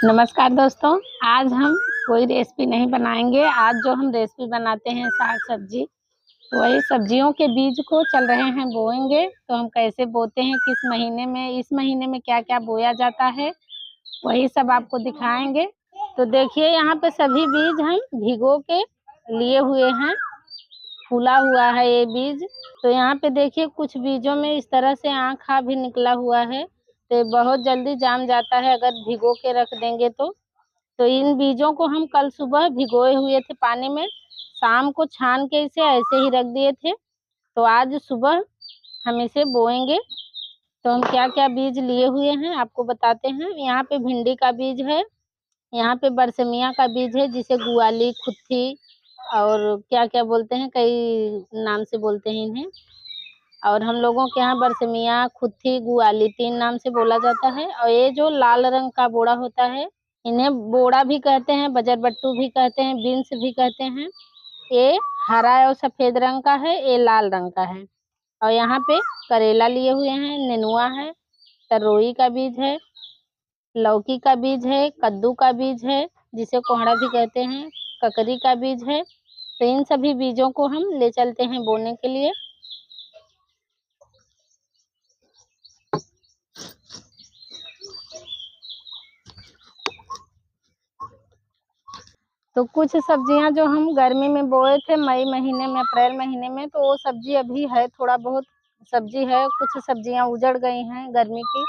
नमस्कार दोस्तों। आज हम कोई रेसिपी नहीं बनाएंगे। आज जो हम रेसिपी बनाते हैं साग सब्जी, तो वही सब्जियों के बीज को चल रहे हैं बोएंगे। तो हम कैसे बोते हैं, किस महीने में, इस महीने में क्या क्या बोया जाता है, वही सब आपको दिखाएंगे। तो देखिए यहाँ पे सभी बीज हम भिगो के लिए हुए हैं, फूला हुआ है ये बीज। तो यहाँ पे देखिए कुछ बीजों में इस तरह से आँखा भी निकला हुआ है, तो बहुत जल्दी जाम जाता है अगर भिगो के रख देंगे तो इन बीजों को हम कल सुबह भिगोए हुए थे पानी में, शाम को छान के इसे ऐसे ही रख दिए थे। तो आज सुबह हम इसे बोएंगे। तो हम क्या क्या बीज लिए हुए हैं आपको बताते हैं। यहाँ पे भिंडी का बीज है, यहाँ पे बरसमिया का बीज है जिसे गुआली, खुत्थी और क्या क्या बोलते हैं, कई नाम से बोलते हैं इन्हें। और हम लोगों के यहाँ बरसमिया, खुत्थी, गुआली 3 नाम से बोला जाता है। और ये जो लाल रंग का बोड़ा होता है, इन्हें बोड़ा भी कहते हैं, बजरबट्टू भी कहते हैं, बीन्स भी कहते हैं। ये हरा और सफेद रंग का है, ये लाल रंग का है। और यहाँ पे करेला लिए हुए हैं, नेनुआ है, तरोई का बीज है, लौकी का बीज है, कद्दू का बीज है जिसे कोहड़ा भी कहते हैं, ककरी का बीज है। तो इन सभी बीजों को हम ले चलते हैं बोने के लिए। तो कुछ सब्जियां जो हम गर्मी में बोए थे, मई महीने में, अप्रैल महीने में, तो वो सब्जी अभी है, थोड़ा बहुत सब्जी है। कुछ सब्जियां उजड़ गई हैं गर्मी की।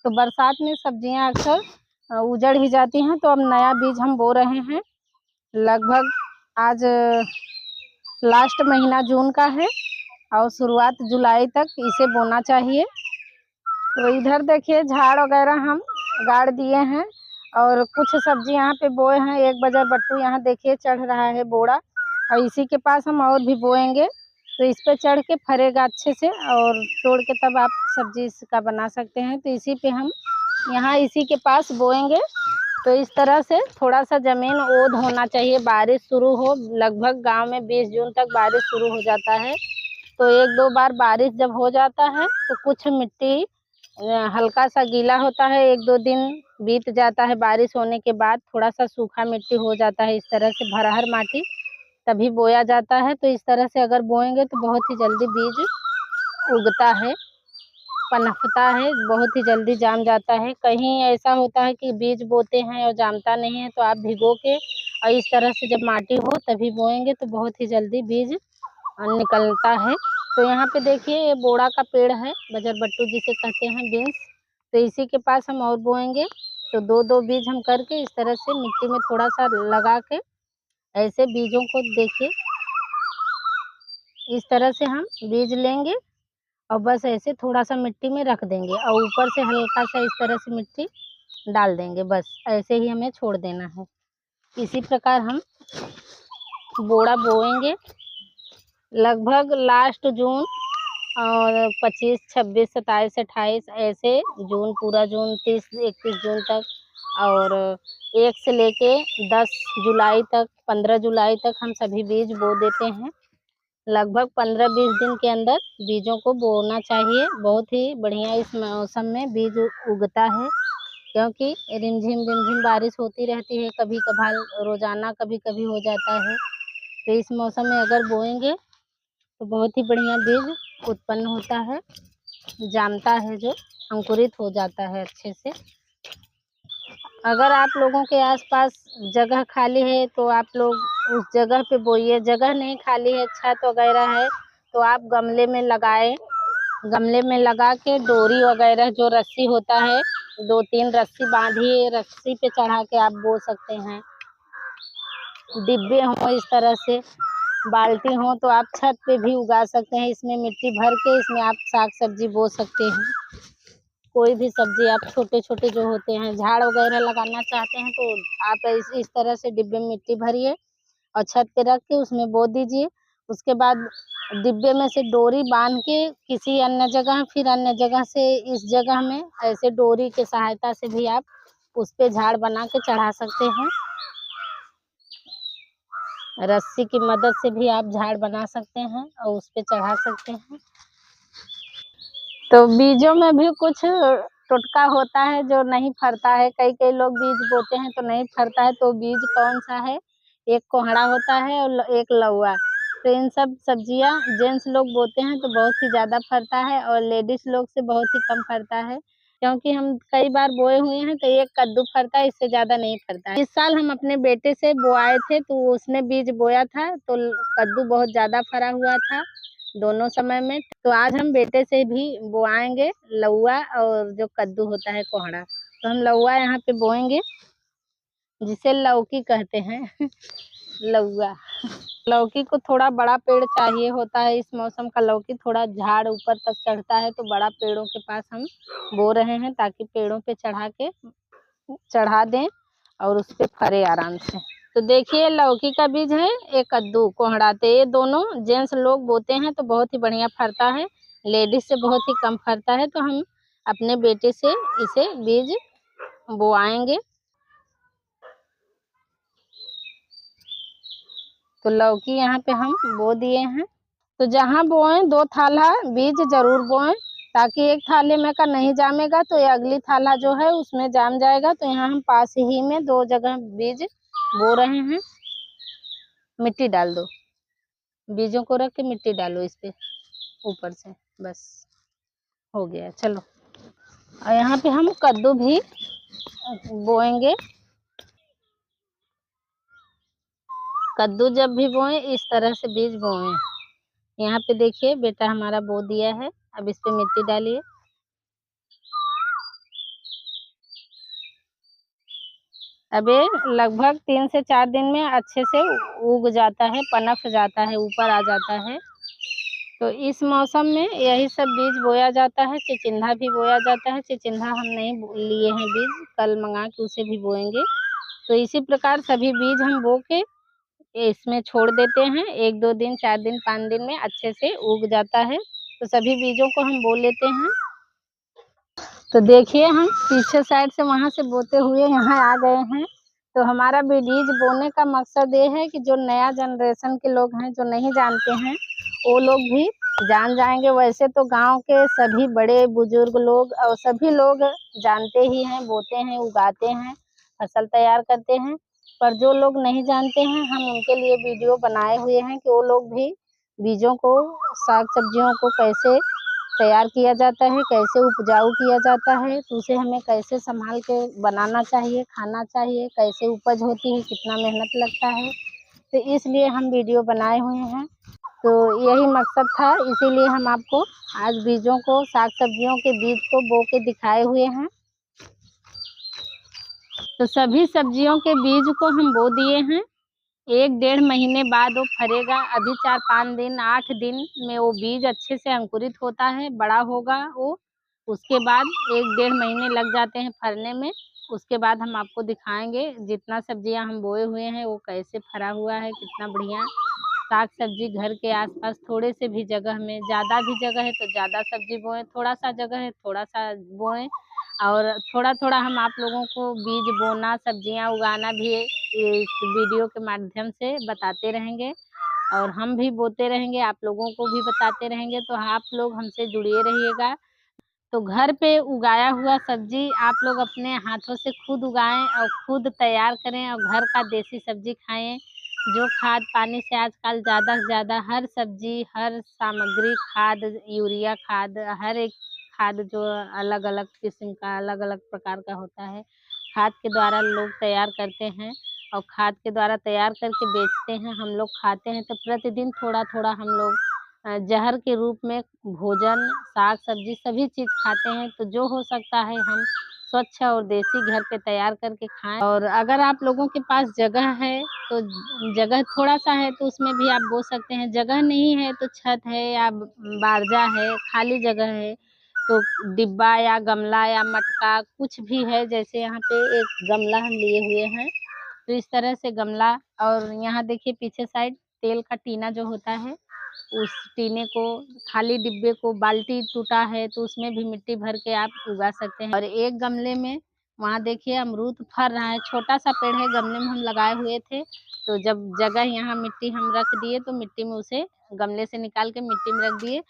तो बरसात में सब्जियां अक्सर उजड़ ही जाती हैं। तो अब नया बीज हम बो रहे हैं। लगभग आज लास्ट महीना जून का है और शुरुआत जुलाई तक इसे बोना चाहिए। तो इधर देखिए झाड़ वगैरह हम गाड़ दिए हैं और कुछ सब्जी यहाँ पे बोए हैं। एक बजरबट्टू यहाँ देखिए चढ़ रहा है बोड़ा, और इसी के पास हम और भी बोएंगे। तो इस पे चढ़ के फरेगा अच्छे से और तोड़ के तब आप सब्जी इसका बना सकते हैं। तो इसी पे हम यहाँ इसी के पास बोएंगे। तो इस तरह से थोड़ा सा जमीन ओद होना चाहिए, बारिश शुरू हो। लगभग गांव में 20 जून तक बारिश शुरू हो जाता है। तो 1-2 बार बारिश जब हो जाता है तो कुछ मिट्टी हल्का सा गीला होता है, 1-2 दिन बीत जाता है, बारिश होने के बाद थोड़ा सा सूखा मिट्टी हो जाता है। इस तरह से भरहर माटी तभी बोया जाता है। तो इस तरह से अगर बोएंगे तो बहुत ही जल्दी बीज उगता है, पनपता है, बहुत ही जल्दी जाम जाता है। कहीं ऐसा होता है कि बीज बोते हैं और जामता नहीं है, तो आप भिगो के और इस तरह से जब माटी हो तभी बोएंगे तो बहुत ही जल्दी बीज निकलता है। तो यहाँ पे देखिए ये बोड़ा का पेड़ है, बजरबट्टू जिसे कहते हैं, बीन्स। तो इसी के पास हम और बोएंगे। तो 2-2 बीज हम करके इस तरह से मिट्टी में थोड़ा सा लगा के ऐसे बीजों को देखिए इस तरह से हम बीज लेंगे और बस ऐसे थोड़ा सा मिट्टी में रख देंगे और ऊपर से हल्का सा इस तरह से मिट्टी डाल देंगे। बस ऐसे ही हमें छोड़ देना है। इसी प्रकार हम बोड़ा बोएंगे। लगभग लास्ट जून और 25, 26, 27, 28 ऐसे जून, पूरा जून, 30, 31 जून तक, और 1 से लेके 10 जुलाई तक, 15 जुलाई तक हम सभी बीज बो देते हैं। लगभग 15-20 दिन के अंदर बीजों को बोना चाहिए। बहुत ही बढ़िया इस मौसम में बीज उगता है, क्योंकि रिमझिम बारिश होती रहती है, कभी कभार रोजाना कभी कभी हो जाता है। तो इस मौसम में अगर बोएंगे तो बहुत ही बढ़िया बीज उत्पन्न होता है, जामता है, जो अंकुरित हो जाता है अच्छे से। अगर आप लोगों के आसपास जगह खाली है तो आप लोग उस जगह पे बोइए। जगह नहीं खाली है, छत वगैरह है, तो आप गमले में लगाएं। गमले में लगा के डोरी वगैरह जो रस्सी होता है, 2-3 रस्सी बांधिए, रस्सी पे चढ़ा के आप बो सकते हैं। डिब्बे हों इस तरह से, बाल्टी हो, तो आप छत पे भी उगा सकते हैं। इसमें मिट्टी भर के इसमें आप साग सब्जी बो सकते हैं। कोई भी सब्जी आप छोटे छोटे जो होते हैं, झाड़ वगैरह लगाना चाहते हैं, तो आप इस तरह से डिब्बे में मिट्टी भरिए और छत पे रख के उसमें बो दीजिए। उसके बाद डिब्बे में से डोरी बांध के किसी अन्य जगह, फिर अन्य जगह से इस जगह में ऐसे डोरी के सहायता से भी आप उस पे झाड़ बना के चढ़ा सकते हैं। रस्सी की मदद से भी आप झाड़ बना सकते हैं और उस पे चढ़ा सकते हैं। तो बीजों में भी कुछ टोटका होता है जो नहीं फरता है, कई कई लोग बीज बोते हैं तो नहीं फरता है, तो बीज कौन सा है? एक कोहड़ा होता है और एक लौआ। तो इन सब सब्जियां जेंट्स लोग बोते हैं तो बहुत ही ज़्यादा फरता है और लेडीज लोग से बहुत ही कम फरता है, क्योंकि हम कई बार बोए हुए हैं तो एक कद्दू फरता है, इससे ज़्यादा नहीं फरता है। इस साल हम अपने बेटे से बोआए थे तो उसने बीज बोया था तो कद्दू बहुत ज़्यादा फरा हुआ था दोनों समय में। तो आज हम बेटे से भी बोआएंगे लौआ और जो कद्दू होता है कोहड़ा। तो हम लौआ यहाँ पे बोएंगे, जिसे लौकी कहते हैं लौआ। लौकी को थोड़ा बड़ा पेड़ चाहिए होता है, इस मौसम का लौकी थोड़ा झाड़ ऊपर तक चढ़ता है, तो बड़ा पेड़ों के पास हम बो रहे हैं ताकि पेड़ों पे चढ़ा दें और उस पे फरे आराम से। तो देखिए लौकी का बीज है, एक कद्दू कोहड़ा, तो ये दोनों जेंट्स लोग बोते हैं तो बहुत ही बढ़िया फरता है, लेडीज से बहुत ही कम फरता है। तो हम अपने बेटे से इसे बीज बोआएंगे। तो लौकी यहाँ पे हम बो दिए हैं। तो जहाँ बोएं 2 थाला बीज जरूर बोएं, ताकि एक थाले में का नहीं जामेगा तो ये अगली थाला जो है उसमें जाम जाएगा। तो यहाँ हम पास ही में 2 जगह बीज बो रहे हैं। मिट्टी डाल दो, बीजों को रख के मिट्टी डालो इस पे ऊपर से, बस हो गया। चलो, और यहाँ पे हम कद्दू भी बोएंगे। कद्दू जब भी बोएं इस तरह से बीज बोएं। यहाँ पे देखिए बेटा हमारा बो दिया है, अब इस पे मिट्टी डालिए। अब ये लगभग 3 से 4 दिन में अच्छे से उग जाता है, पनप जाता है, ऊपर आ जाता है। तो इस मौसम में यही सब बीज बोया जाता है। चिचिंधा भी बोया जाता है, चिचिंधा हम नहीं लिए हैं बीज, कल मंगा के उसे भी बोएंगे। तो इसी प्रकार सभी बीज हम बो के इसमें छोड़ देते हैं, 1-2 दिन, 4 दिन, 5 दिन में अच्छे से उग जाता है। तो सभी बीजों को हम बो लेते हैं। तो देखिए हम पीछे साइड से वहां से बोते हुए यहाँ आ गए हैं। तो हमारा बीज बोने का मकसद ये है कि जो नया जनरेशन के लोग हैं जो नहीं जानते हैं वो लोग भी जान जाएंगे। वैसे तो गांव के सभी बड़े बुजुर्ग लोग और सभी लोग जानते ही हैं, बोते हैं, उगाते हैं, फसल तैयार करते हैं। पर जो लोग नहीं जानते हैं हम उनके लिए वीडियो बनाए हुए हैं कि वो लोग भी बीजों को, साग सब्जियों को कैसे तैयार किया जाता है, कैसे उपजाऊ किया जाता है, तो उसे हमें कैसे संभाल के बनाना चाहिए, खाना चाहिए, कैसे उपज होती है, कितना मेहनत लगता है। तो इसलिए हम वीडियो बनाए हुए हैं। तो यही मकसद था, इसीलिए हम आपको आज बीजों को, साग सब्जियों के बीज को बो के दिखाए हुए हैं। तो सभी सब्जियों के बीज को हम बो दिए हैं। 1-1.5 महीने बाद वो फरेगा। अभी 4-5 दिन, 8 दिन में वो बीज अच्छे से अंकुरित होता है, बड़ा होगा वो। उसके बाद 1-1.5 महीने लग जाते हैं फरने में। उसके बाद हम आपको दिखाएंगे जितना सब्जियां हम बोए हुए हैं वो कैसे फरा हुआ है, कितना बढ़िया। साग सब्जी घर के आसपास थोड़े से भी जगह में, ज़्यादा भी जगह है तो ज़्यादा सब्जी बोएं, थोड़ा सा जगह है थोड़ा सा बोएं। और थोड़ा थोड़ा हम आप लोगों को बीज बोना, सब्जियां उगाना भी इस वीडियो के माध्यम से बताते रहेंगे और हम भी बोते रहेंगे, आप लोगों को भी बताते रहेंगे। तो आप लोग हमसे जुड़े रहिएगा। तो घर पे उगाया हुआ सब्जी आप लोग अपने हाथों से खुद उगाएं और खुद तैयार करें और घर का देसी सब्जी खाएं। जो खाद पानी से आजकल ज़्यादा से ज़्यादा हर सब्जी, हर सामग्री, खाद, यूरिया खाद, हर एक खाद जो अलग अलग किस्म का, अलग अलग प्रकार का होता है, खाद के द्वारा लोग तैयार करते हैं और खाद के द्वारा तैयार करके बेचते हैं, हम लोग खाते हैं। तो प्रतिदिन थोड़ा थोड़ा हम लोग जहर के रूप में भोजन, साग सब्जी सभी चीज़ खाते हैं। तो जो हो सकता है हम स्वच्छ और देसी घर पे तैयार करके खाएं। और अगर आप लोगों के पास जगह है तो जगह थोड़ा सा है तो उसमें भी आप बो सकते हैं, जगह नहीं है तो छत है या बारजा है, खाली जगह है तो डिब्बा या गमला या मटका कुछ भी है। जैसे यहाँ पे एक गमला हम लिए हुए हैं, तो इस तरह से गमला। और यहाँ देखिए पीछे साइड तेल का टीना जो होता है, उस टीने को, खाली डिब्बे को, बाल्टी टूटा है तो उसमें भी मिट्टी भर के आप उगा सकते हैं। और एक गमले में वहाँ देखिए अमरूद फर रहा है, छोटा सा पेड़ है, गमले में हम लगाए हुए थे। तो जब जगह यहाँ मिट्टी हम रख दिए तो मिट्टी में उसे गमले से निकाल के मिट्टी में रख दिए,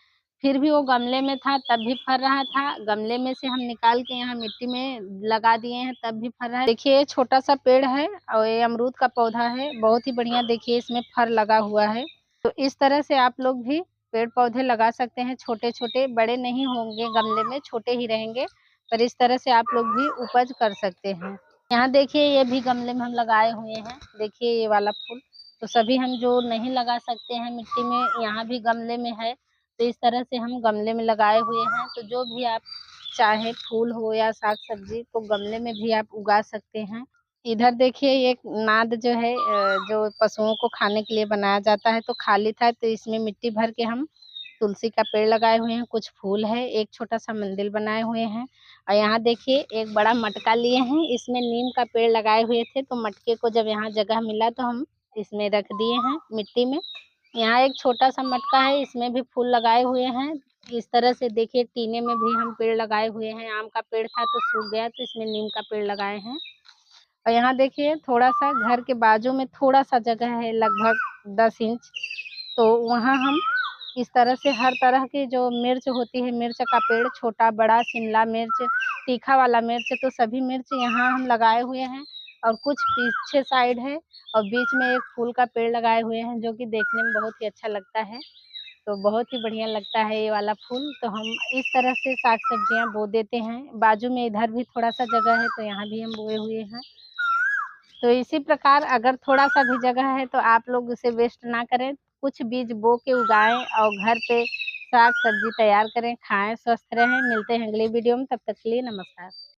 फिर भी वो गमले में था तब भी फर रहा था। गमले में से हम निकाल के यहाँ मिट्टी में लगा दिए हैं तब भी फर रहा है। देखिए ये छोटा सा पेड़ है और ये अमरूद का पौधा है, बहुत ही बढ़िया। देखिए इसमें फर लगा हुआ है। तो इस तरह से आप लोग भी पेड़ पौधे लगा सकते हैं, छोटे छोटे, बड़े नहीं होंगे गमले में, छोटे ही रहेंगे, पर इस तरह से आप लोग भी उपज कर सकते हैं। यहाँ देखिए ये भी गमले में हम लगाए हुए हैं। देखिए ये वाला फूल, तो सभी हम जो नहीं लगा सकते हैं मिट्टी में, यहाँ भी गमले में है, तो इस तरह से हम गमले में लगाए हुए हैं। तो जो भी आप चाहे फूल हो या साग सब्जी, तो गमले में भी आप उगा सकते हैं। इधर देखिए एक नाद जो है जो पशुओं को खाने के लिए बनाया जाता है, तो खाली था, तो इसमें मिट्टी भर के हम तुलसी का पेड़ लगाए हुए हैं, कुछ फूल है, एक छोटा सा मंदिर बनाए हुए हैं। और यहाँ देखिए एक बड़ा मटका लिए हैं, इसमें नीम का पेड़ लगाए हुए थे, तो मटके को जब यहाँ जगह मिला तो हम इसमें रख दिए हैं मिट्टी में। यहाँ एक छोटा सा मटका है, इसमें भी फूल लगाए हुए हैं। इस तरह से देखिए टीने में भी हम पेड़ लगाए हुए हैं। आम का पेड़ था तो सूख गया, तो इसमें नीम का पेड़ लगाए हैं। और यहाँ देखिए थोड़ा सा घर के बाजू में थोड़ा सा जगह है, लगभग 10 इंच, तो वहाँ हम इस तरह से हर तरह की जो मिर्च होती है, मिर्च का पेड़, छोटा बड़ा, शिमला मिर्च, तीखा वाला मिर्च, तो सभी मिर्च यहाँ हम लगाए हुए हैं। और कुछ पीछे साइड है और बीच में एक फूल का पेड़ लगाए हुए हैं, जो कि देखने में बहुत ही अच्छा लगता है। तो बहुत ही बढ़िया लगता है ये वाला फूल। तो हम इस तरह से साग सब्जियां बो देते हैं। बाजू में इधर भी थोड़ा सा जगह है, तो यहाँ भी हम बोए हुए हैं। तो इसी प्रकार अगर थोड़ा सा भी जगह है तो आप लोग उसे वेस्ट ना करें, कुछ बीज बो के उगाएं और घर पे साग सब्जी तैयार करें, खाएं, स्वस्थ रहें। मिलते हैं अगली वीडियो में, तब तक के लिए नमस्कार।